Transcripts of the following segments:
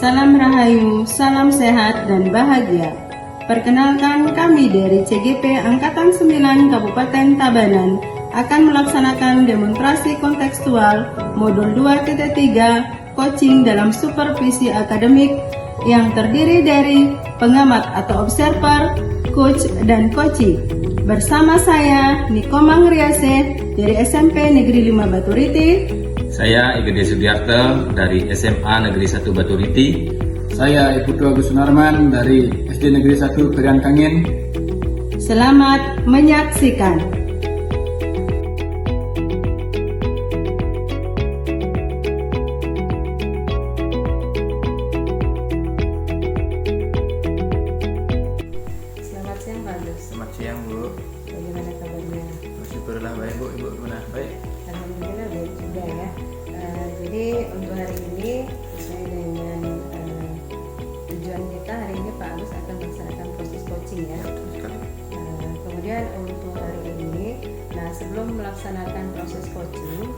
Salam Rahayu, salam sehat dan bahagia. Perkenalkan, kami dari CGP Angkatan 9 Kabupaten Tabanan akan melaksanakan demonstrasi kontekstual modul 2.3 coaching dalam supervisi akademik yang terdiri dari pengamat atau observer, coach, dan coachee. Bersama saya, Niko Mangriase dari SMP Negeri 5 Baturiti. Saya Igede Sudiarto dari SMA Negeri 1 Baturiti. Saya Iputu Agus Sunarman dari SD Negeri 1 Perian Kangin. Selamat menyaksikan. Selamat siang Pak Agus. Selamat siang Bu. Bagaimana kabarnya? Syukurlah baik Bu. Ibu gimana? Baik. Alhamdulillah baik juga ya. Jadi untuk hari ini sesuai dengan tujuan kita hari ini Pak Agus akan melaksanakan proses coaching ya. Kemudian untuk hari ini, nah sebelum melaksanakan proses coaching,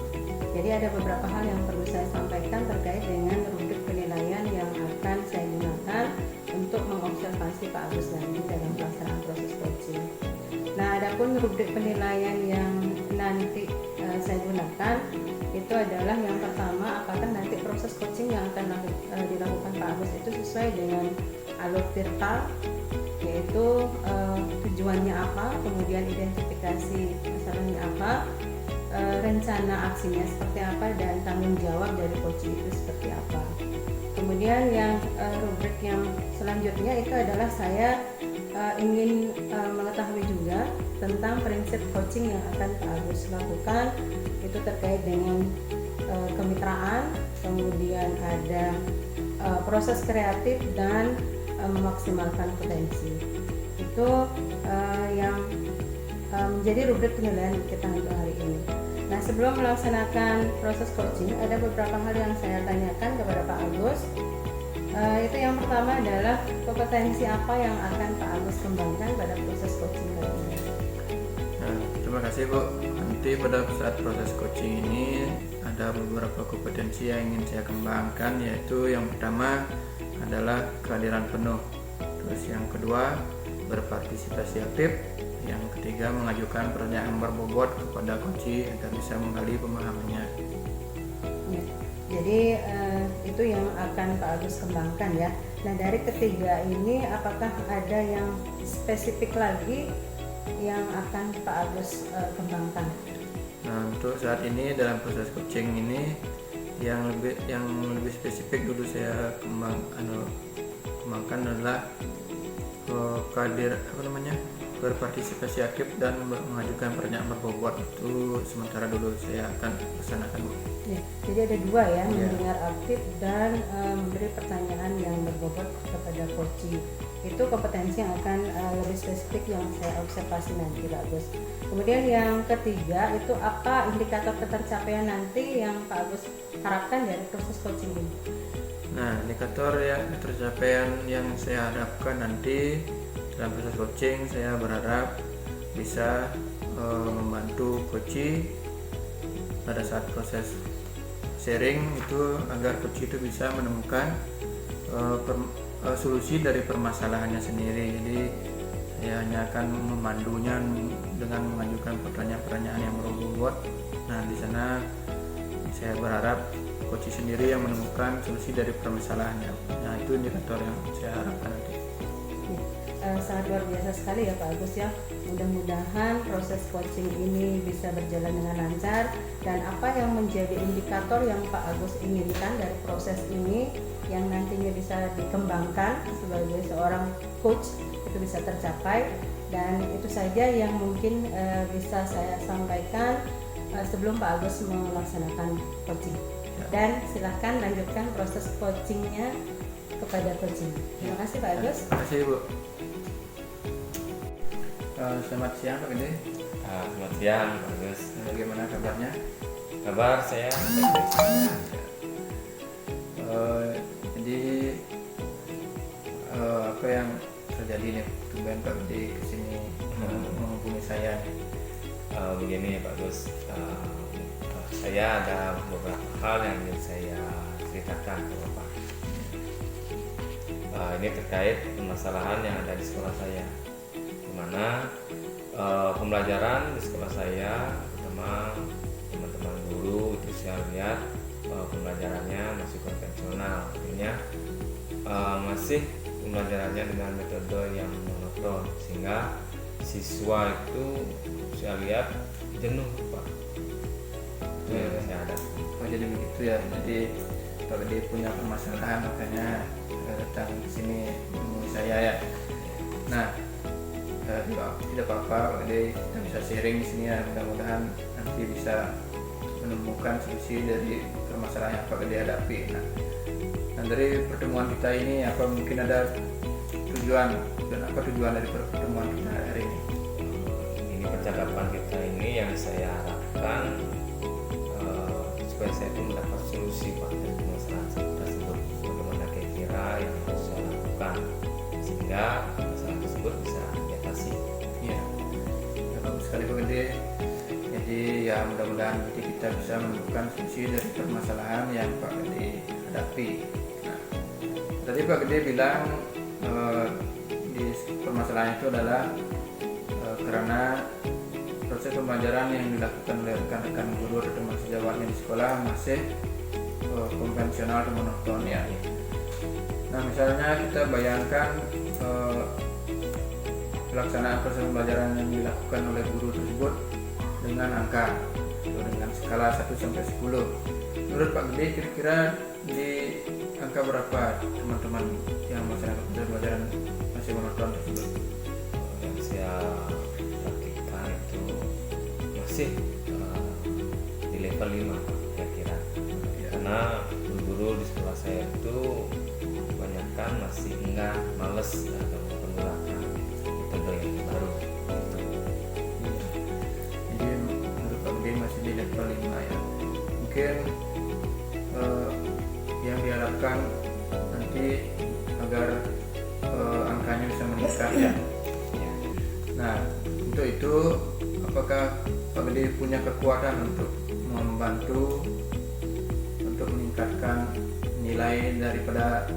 jadi ada beberapa hal yang perlu saya sampaikan terkait dengan rubrik penilaian yang akan saya gunakan untuk mengobservasi Pak Agus nanti dalam pelaksanaan proses coaching. Nah, adapun rubrik penilaian yang nanti saya gunakan itu adalah yang pertama, apakah nanti proses coaching yang akan dilakukan Pak Agus itu sesuai dengan alur TIRTA, yaitu tujuannya apa, kemudian identifikasi masalahnya apa, rencana aksinya seperti apa, dan tanggung jawab dari coaching itu seperti apa. Kemudian yang rubrik yang selanjutnya itu adalah saya ingin mengetahui juga tentang prinsip coaching yang akan Pak Agus lakukan, itu terkait dengan kemitraan, kemudian ada proses kreatif dan memaksimalkan potensi. Itu yang menjadi rubrik penilaian kita untuk hari ini. Nah, sebelum melaksanakan proses coaching, ada beberapa hal yang saya tanyakan kepada Pak Agus. Itu yang pertama adalah kompetensi apa yang akan Pak Agus kembangkan pada proses coaching kali ini. Nah, terima kasih Bu. Nanti pada saat proses coaching ini ada beberapa kompetensi yang ingin saya kembangkan, yaitu yang pertama adalah kehadiran penuh. Terus yang kedua, berpartisipasi aktif. Yang ketiga, mengajukan pertanyaan berbobot kepada coachee agar bisa menggali pemahamannya. Ya, jadi itu yang akan Pak Agus kembangkan ya. Nah, dari ketiga ini apakah ada yang spesifik lagi yang akan Pak Agus kembangkan? Nah, untuk saat ini dalam proses coaching ini yang lebih spesifik dulu saya kembangkan adalah berpartisipasi aktif dan mengajukan pertanyaan berbobot. Itu sementara dulu saya akan laksanakan. Ya, jadi ada dua ya, mendengar aktif dan memberi pertanyaan yang berbobot kepada coachee. Itu kompetensi yang akan lebih spesifik yang saya observasi nanti Pak Agus. Kemudian yang ketiga itu apa indikator ketercapaian nanti yang Pak Agus harapkan dari proses coaching ini? Nah, indikator ya ketercapaian yang saya harapkan nanti dalam proses coaching, saya berharap bisa membantu coachee pada saat proses sharing itu, agar coachee itu bisa menemukan solusi dari permasalahannya sendiri. Jadi saya hanya akan memandunya dengan mengajukan pertanyaan-pertanyaan yang berbobot. Nah, di sana saya berharap coachee sendiri yang menemukan solusi dari permasalahannya. Nah, itu indikator yang saya harapkan nanti. Sangat luar biasa sekali ya Pak Agus ya. Mudah-mudahan proses coaching ini bisa berjalan dengan lancar, dan apa yang menjadi indikator yang Pak Agus inginkan dari proses ini yang nantinya bisa dikembangkan sebagai seorang coach itu bisa tercapai. Dan itu saja yang mungkin bisa saya sampaikan sebelum Pak Agus melaksanakan coaching. Dan silahkan lanjutkan proses coachingnya kepada coaching. Terima kasih Pak Agus. Terima kasih Bu. Selamat siang Pak Gede. Selamat siang Pak Agus. Bagaimana kabarnya? Kabar saya baik-baik saja. Jadi apa yang terjadi nih tumben Pak Gede kesini menghubungi saya? Begini Pak Agus, saya ada beberapa hal yang ingin saya ceritakan ke Bapak. Ini terkait permasalahan yang ada di sekolah saya, di mana pembelajaran di sekolah saya, terutama teman-teman guru itu saya lihat pembelajarannya masih konvensional, artinya masih pembelajarannya dengan metode yang monoton, sehingga siswa itu saya lihat jenuh, Pak. Itu yang saya ada. Oh, jadi begitu ya. Jadi Pak Gede punya permasalahan, makanya datang ke sini menemui saya ya. Nah, tidak apa-apa Pak Gede, kita bisa sharing di sini ya. Mudah-mudahan nanti bisa menemukan solusi dari permasalahan yang Pak Gede hadapi. Nah, dari pertemuan kita ini apa mungkin ada tujuan, dan apa tujuan dari pertemuan kita hari ini? Ini percakapan kita ini yang saya harapkan supaya saya itu mendapat solusi, Pak, dari permasalahan tersebut. Bagaimana kira-kira yang harus saya lakukan sehingga masalah tersebut bisa diatasi. Iya, ya, bagus sekali Pak Gede. Jadi ya mudah-mudahan nanti kita bisa menemukan solusi dari permasalahan yang Pak Gede hadapi. Nah, tadi Pak Gede bilang di permasalahan itu adalah karena proses pembelajaran yang dilakukan oleh rekan-rekan guru atau teman sejawatnya di sekolah masih konvensional atau monoton ya. Nah, misalnya kita bayangkan pelaksanaan proses pembelajaran yang dilakukan oleh guru tersebut dengan angka atau dengan skala 1 sampai 10. Menurut Pak Gede, kira-kira di angka berapa teman-teman yang melaksanakan proses pembelajaran masih monoton tersebut? Yang saya perhatikan itu masih di level 5, kira-kira. Karena guru-guru di sekolah saya itu kebanyakan masih enggak, males atau menggunakan metode yang baru gitu. Jadi menurut Pak Gede masih di level 5 ya. Mungkin yang diharapkan nanti agar angkanya bisa meningkat ya. Nah, untuk itu apakah Pak Gede punya kekuatan untuk membantu untuk meningkatkan nilai daripada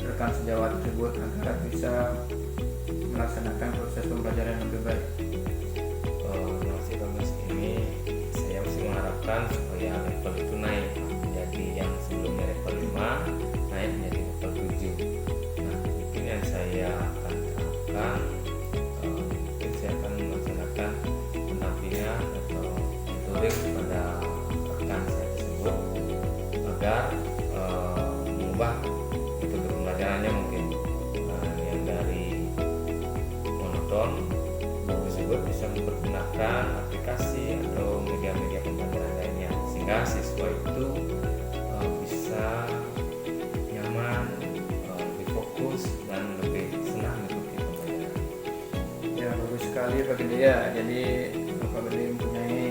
rekan sejawat tersebut agar bisa melaksanakan proses pembelajaran yang lebih baik? Masih bagus, ini saya masih mengharapkan supaya level itu naik, jadi yang sebelumnya level 5 naik menjadi level 7. Nah, mungkin yang saya akan terapkan, mungkin saya akan melaksanakan pendampingan atau mentoring kepada rekan saya tersebut agar mengubah metode pembelajarannya, mungkin yang dari monoton tersebut bisa mempergunakan aplikasi atau media-media pembelajaran lainnya, sehingga siswa itu bisa nyaman, lebih fokus dan lebih senang mengikuti pembelajaran. Ya, bagus sekali Pak Gede ya. Jadi Pak Gede mempunyai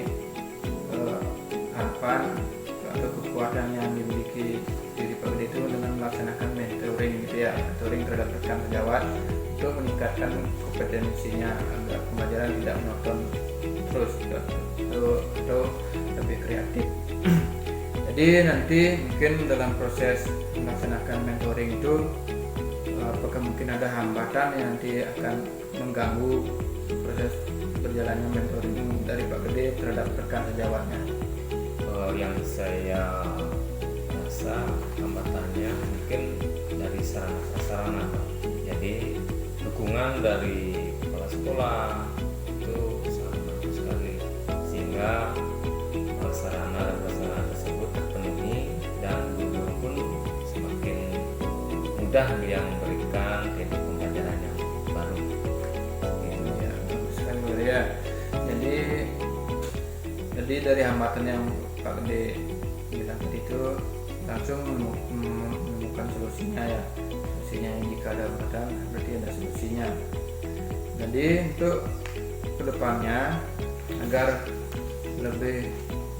harapan atau kekuatan yang dimiliki diri Pak Gede itu dengan melaksanakan mentoring gitu ya, mentoring terhadap rekan sejawat untuk meningkatkan kompetensinya agar pembelajaran tidak monoton terus atau lebih kreatif. Jadi nanti mungkin dalam proses melaksanakan mentoring itu apakah mungkin ada hambatan yang nanti akan mengganggu proses berjalannya mentoring dari Pak Gede terhadap rekan sejawatnya? Yang saya rasa hambatannya mungkin dari sarana-prasarana, Pak. Jadi dukungan dari kepala sekolah itu sangat bagus sekali, sehingga sarana dan prasarana tersebut terpenuhi dan guru pun semakin mudah yang memberikan teknik pembelajaran yang baru. Gitu. Ya, bagus sekali Pak Gede ya. Jadi dari hambatan yang Pak Gede bilang tadi itu langsung menemukan solusinya ya. Solusinya jika ada hambatan berarti ada solusinya. Jadi untuk kedepannya agar lebih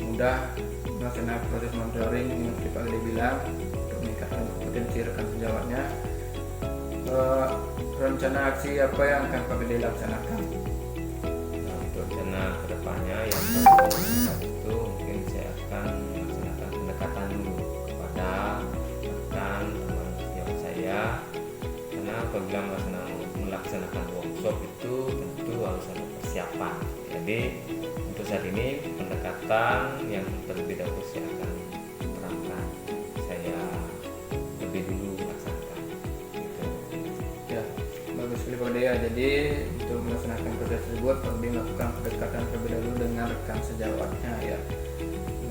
mudah melaksanakan proses monitoring yang Pak Gede bilang untuk meningkatkan kompetensi rekan sejawatnya, rencana aksi apa yang akan Pak Gede laksanakan? Nah, untuk rencana kedepannya yang itu mungkin saya akan melaksanakan pendekatan dulu kepada rekan teman sejawat saya apabila melaksanakan workshop itu tentu harus ada persiapan. Jadi untuk saat ini pendekatan yang terlebih dahulu saya akan terapkan, saya lebih dulu laksanakan gitu. Ya, bagus sekali Pak Dea. Jadi untuk melaksanakan proses tersebut perlu melakukan pendekatan terlebih dahulu dengan rekan sejawatnya ya,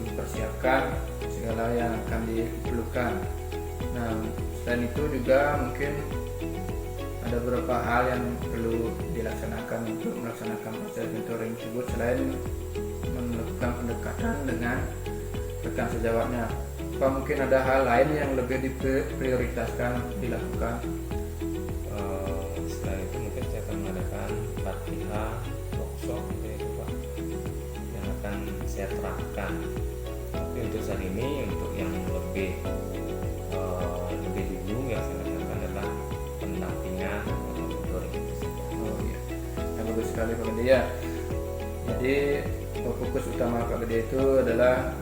mempersiapkan segala yang akan diperlukan. Nah, selain itu juga mungkin ada beberapa hal yang perlu dilaksanakan untuk melaksanakan proses mentoring tersebut selain melakukan pendekatan dengan rekan sejawatnya. Apa mungkin ada hal lain yang lebih diprioritaskan dilakukan? Setelah itu mungkin saya akan mengadakan latihan workshop gitu Pak, yang akan saya terapkan. Tapi untuk saat ini untuk yang lebih dulu yang saya lakukan adalah pendampingan atau mentoring tersebut. Oh iya, ya, bagus sekali Pak Gede ya. Jadi fokus utama Pak Gede itu adalah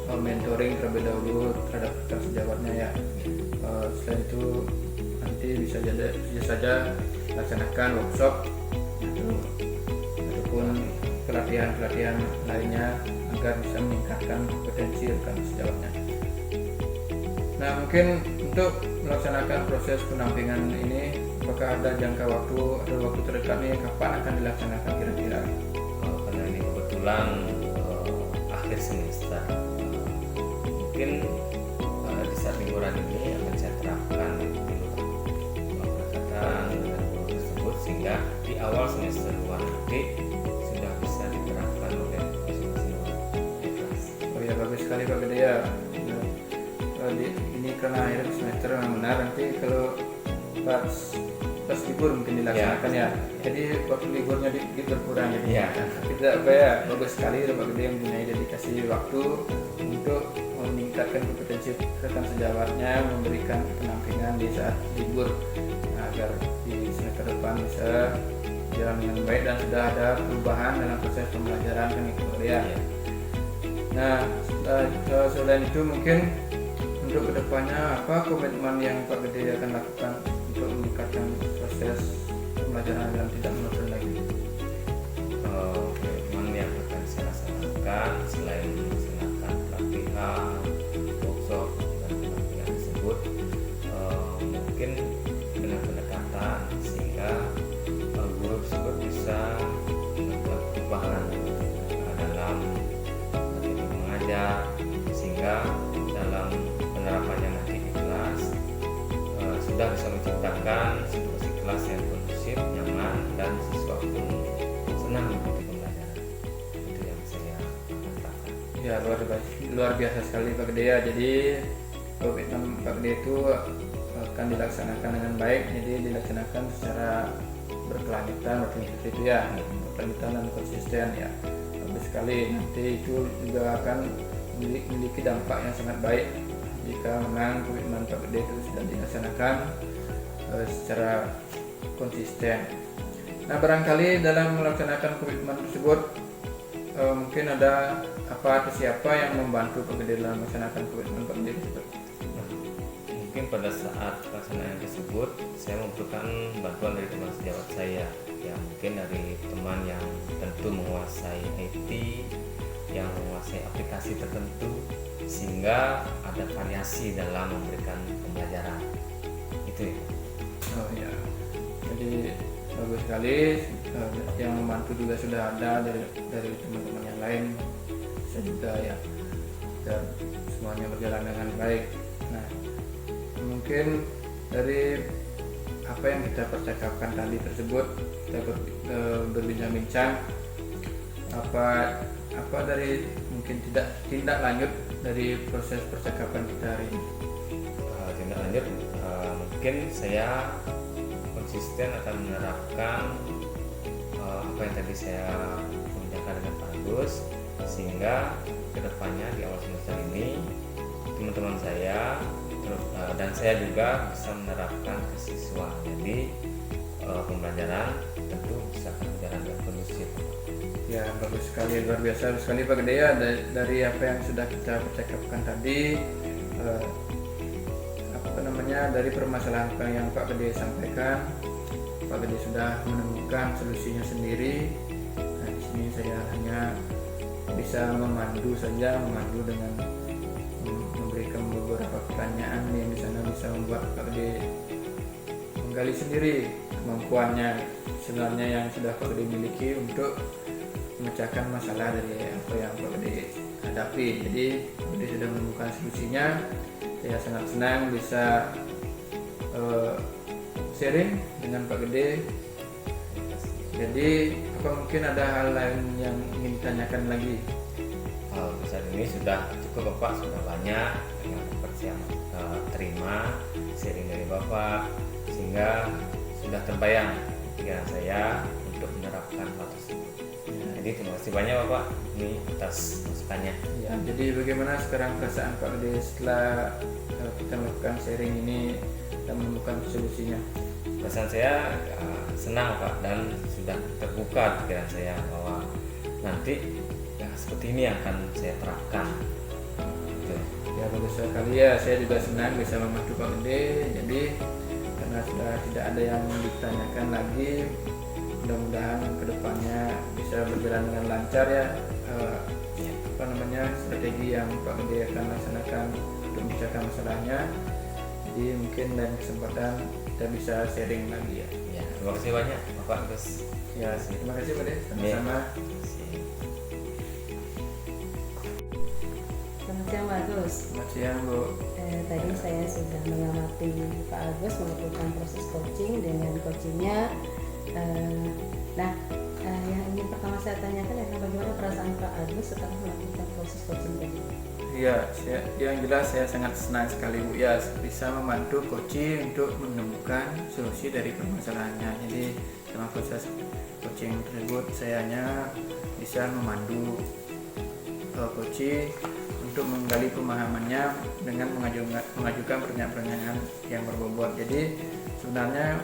mentoring terlebih dahulu terhadap rekan sejawatnya ya. Selain itu nanti bisa saja laksanakan workshop ataupun pelatihan lainnya agar bisa meningkatkan kompetensi rekan sejawatnya. Nah, mungkin untuk melaksanakan proses pendampingan ini, apakah ada jangka waktu, ada waktu terdekatnya kapan akan dilaksanakan kira-kira? Karena ini kebetulan akhir semester, mungkin di saat liburan ini akan saya terapkan pendekatan dengan guru tersebut sehingga di awal semester 2 nanti sudah bisa diterapkan oleh masing-masing di kelas. Oh ya, bagus sekali Pak Gede ya. Ini karena akhir semester memang benar, nanti kalau pas libur mungkin dilaksanakan ya. Jadi waktu liburnya berkurang jadi ya. Tidak apa ya, bagus sekali Pak Gede yang mempunyai dedikasi waktu untuk meningkatkan kompetensi rekan sejawatnya, memberikan pendampingan di saat libur agar di semester depan bisa jalan dengan baik dan sudah ada perubahan dalam proses pembelajaran kan itu ya. Nah, selain itu mungkin untuk kedepannya apa komitmen yang Pak Gede akan lakukan untuk meningkatkan proses pembelajaran dan tidak monoton lagi? Komitmen yang akan saya laksanakan selain melaksanakan pelatihan, workshop dan pendampingan tersebut, mungkin dengan pendekatan sehingga guru tersebut bisa melakukan perubahan dalam materi mengajar sehingga dalam penerapannya nanti di kelas sudah bisa menciptakan situasi kelas yang kondusif, nyaman dan siswa pun senang mengikuti pembelajaran. Itu yang saya katakan. Ya, luar biasa sekali Pak Gede ya. Jadi komitmen Pak Gede itu akan dilaksanakan dengan baik, jadi dilaksanakan secara berkelanjutan itu ya, berkelanjutan dan konsisten ya. Bagus sekali, nanti itu juga akan memiliki dampak yang sangat baik jika memang komitmen Pak Gede itu sudah dilaksanakan secara konsisten. Nah, barangkali dalam melaksanakan komitmen tersebut mungkin ada apa atau siapa yang membantu Pak Gede dalam melaksanakan komitmen Pak Gede tersebut? Mungkin pada saat pelaksanaan tersebut saya membutuhkan bantuan dari teman sejawat saya, ya mungkin dari teman yang tentu menguasai IT, yang menguasai aplikasi tertentu sehingga ada variasi dalam memberikan pembelajaran itu ya. Oh ya, jadi bagus sekali, yang membantu juga sudah ada dari teman-teman yang lain, saya juga ya, dan semuanya berjalan dengan baik. Nah, mungkin dari apa yang kita percakapkan tadi tersebut, kita berbincang-bincang apa dari mungkin tindak lanjut dari proses percakapan kita hari ini. Tindak lanjut mungkin saya konsisten akan menerapkan apa yang tadi saya bincangkan dengan Pak Agus sehingga kedepannya di awal semester ini teman-teman saya dan saya juga bisa menerapkan ke siswa. Jadi pembelajaran tentu bisa berjalan dengan kondusif. Ya, bagus sekali, luar biasa sekali Pak Gede ya. Dari apa yang sudah kita percakapkan tadi, sebenarnya dari permasalahan yang Pak Gede sampaikan, Pak Gede sudah menemukan solusinya sendiri. Nah, di sini saya hanya bisa memandu dengan memberikan beberapa pertanyaan yang di sana bisa membuat Pak Gede menggali sendiri kemampuannya sebenarnya yang sudah Pak Gede miliki untuk memecahkan masalah dari apa yang Pak Gede hadapi. Jadi Pak Gede sudah menemukan solusinya. Saya sangat senang bisa sharing dengan Pak Gede. Jadi apa mungkin ada hal lain yang ingin ditanyakan lagi? Saat ini sudah cukup Bapak, sudah banyak yang saya terima sharing dari Bapak, sehingga sudah terbayang pikiran saya untuk menerapkan hal tersebut. Jadi terima kasih banyak Bapak ini atas masukannya. Ya, jadi bagaimana sekarang perasaan Pak Gede setelah kita melakukan sharing ini dan menemukan solusinya? Perasaan saya senang Pak, dan sudah terbuka pikiran saya bahwa nanti ya seperti ini yang akan saya terapkan. Gitu. Ya bagus sekali ya, saya juga senang bisa membantu Pak Gede. Jadi karena sudah tidak ada yang ditanyakan lagi, mudah-mudahan kedepannya bisa berjalan dengan lancar ya. Strategi yang Pak Gede akan laksanakan untuk memecahkan masalahnya. Jadi mungkin lain kesempatan kita bisa sharing lagi ya. Ya, terima kasih banyak Bapak Gus. Ya, terima kasih Pak Gede. Sama-sama. Selamat siang Pak Agus. Selamat siang Bu. Tadi saya sudah mengamati Pak Agus melakukan proses coaching dengan coachingnya. Yang ingin pertama saya tanyakan adalah bagaimana perasaan Pak Agus setelah melakukan proses coaching tadi? Iya, yang jelas saya sangat senang sekali Bu ya bisa membantu coaching untuk menemukan solusi dari permasalahannya. Jadi selama proses coaching tersebut saya hanya bisa memandu coaching untuk menggali pemahamannya dengan mengajukan pertanyaan-pertanyaan yang berbobot. Jadi sebenarnya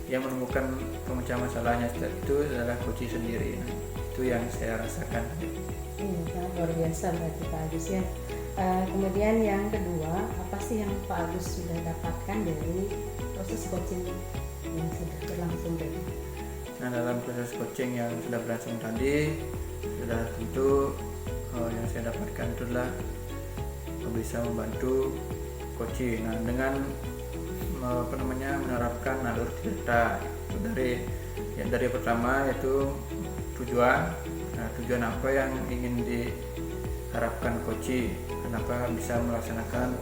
yang menemukan pemecahan masalahnya itu adalah coaching sendiri. Nah, itu yang saya rasakan. Sangat luar biasa berarti Pak Agus ya. Kemudian yang kedua, apa sih yang Pak Agus sudah dapatkan dari proses coaching yang sudah berlangsung tadi? Nah, dalam proses coaching yang sudah berlangsung tadi, sudah tentu yang saya dapatkan itulah bisa membantu coaching. Nah, dengan menerapkan alur cerita dari pertama yaitu tujuan. Nah, tujuan apa yang ingin diharapkan coaching, kenapa bisa melaksanakan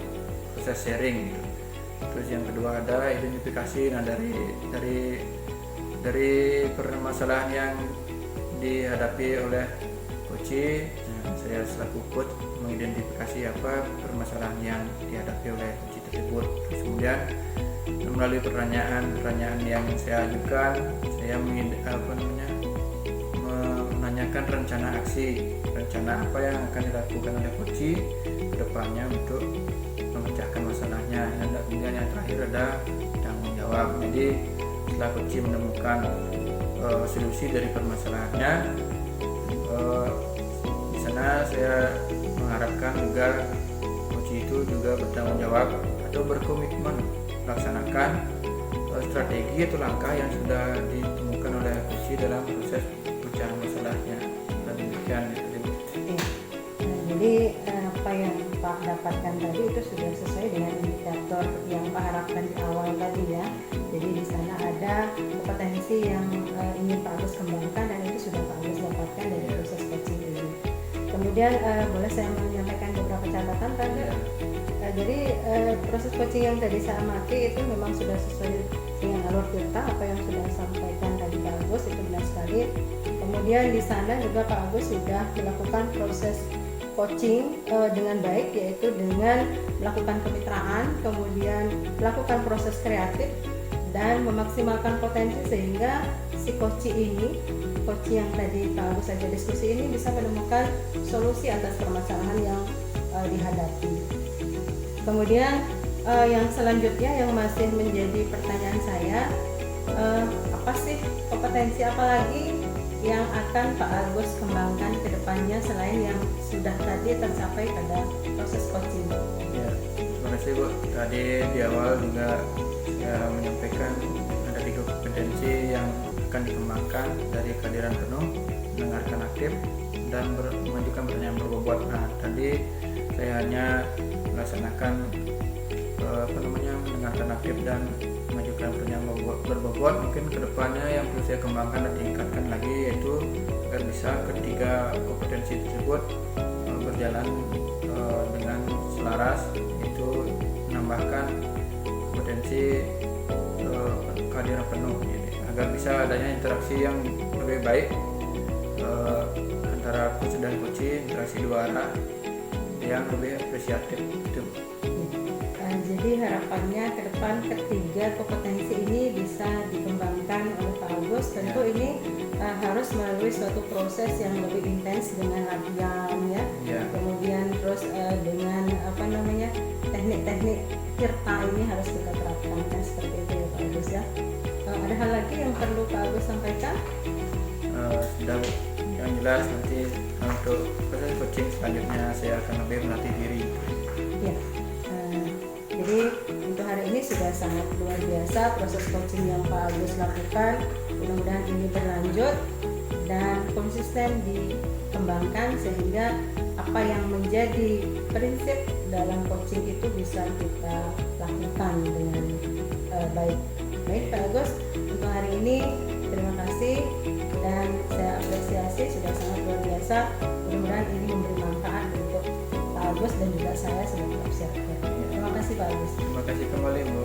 proses sharing gitu. Terus yang kedua ada identifikasi. Nah, dari permasalahan yang dihadapi oleh coaching, saya selaku coach mengidentifikasi apa permasalahan yang dihadapi oleh coaching tersebut. Terus kemudian melalui pertanyaan yang saya ajukan, saya menanyakan rencana apa yang akan dilakukan oleh coaching ke depannya untuk memecahkan masalahnya. Dan kemudian yang terakhir ada tanggung jawab. Jadi setelah coaching menemukan solusi dari permasalahannya, di sana saya mengharapkan juga coaching itu juga bertanggung jawab atau berkomitmen melaksanakan strategi atau langkah yang sudah ditemukan oleh coaching dalam proses pecahan masalahnya. Dan demikian jadi apa yang Pak dapatkan tadi itu sudah sesuai dengan indikator yang Pak harapkan di awal tadi ya. Jadi di sana ada kompetensi yang ingin Pak Agus kembangkan, dan itu sudah Pak Agus dapatkan dari proses coaching ini. Kemudian boleh saya menyampaikan beberapa catatan tadi. Jadi proses coaching yang tadi saya amati itu memang sudah sesuai dengan alur cerita apa yang sudah disampaikan tadi Pak Agus, itu benar sekali. Kemudian di sana juga Pak Agus sudah melakukan proses coaching dengan baik, yaitu dengan melakukan kemitraan, kemudian melakukan proses kreatif dan memaksimalkan potensi sehingga si coaching yang tadi Pak Agus saja diskusi ini bisa menemukan solusi atas permasalahan yang dihadapi. Kemudian yang selanjutnya yang masih menjadi pertanyaan saya, apa sih kompetensi apa lagi yang akan Pak Agus kembangkan ke depannya selain yang sudah tadi tercapai pada proses coaching? Ya, terima terima kasih Bu. Tadi di awal juga saya menyampaikan ada 3 kompetensi yang akan dikembangkan dari kehadiran penuh, mendengarkan aktif, dan mengajukan pertanyaan berbobot. Nah, tadi saya hanya melaksanakan mendengarkan aktif dan mengajukan pertanyaan berbobot. Mungkin kedepannya yang perlu saya kembangkan dan tingkatkan lagi yaitu agar bisa ketiga kompetensi tersebut berjalan dengan selaras, yaitu menambahkan kompetensi kehadiran penuh, jadi agar bisa adanya interaksi yang lebih baik antara coach dan coachee, interaksi dua arah yang lebih apresiatif itu. Jadi harapannya ke depan ketiga kompetensi ini bisa dikembangkan oleh Pak Agus. Tentu ini harus melalui suatu proses yang lebih intens dengan latihan ya. Kemudian terus dengan teknik-teknik tirta ini harus kita terapkan seperti itu ya Pak Agus ya. Ada hal lagi yang perlu Pak Agus sampaikan? Sudah Bu. Yang jelas nanti untuk proses coaching selanjutnya saya akan lebih melatih diri. Ya. Jadi untuk hari ini sudah sangat luar biasa proses coaching yang Pak Agus lakukan. Mudah-mudahan ini berlanjut dan konsisten dikembangkan sehingga apa yang menjadi prinsip dalam coaching itu bisa kita lakukan dengan baik. Baik Pak Agus, untuk hari ini terima kasih dan saya apresiasi, sudah sangat luar biasa. Mudah-mudahan ini memberi manfaat untuk Pak Agus dan juga saya sebagai observer. Terima kasih Pak Agus. Terima kasih kembali Bu.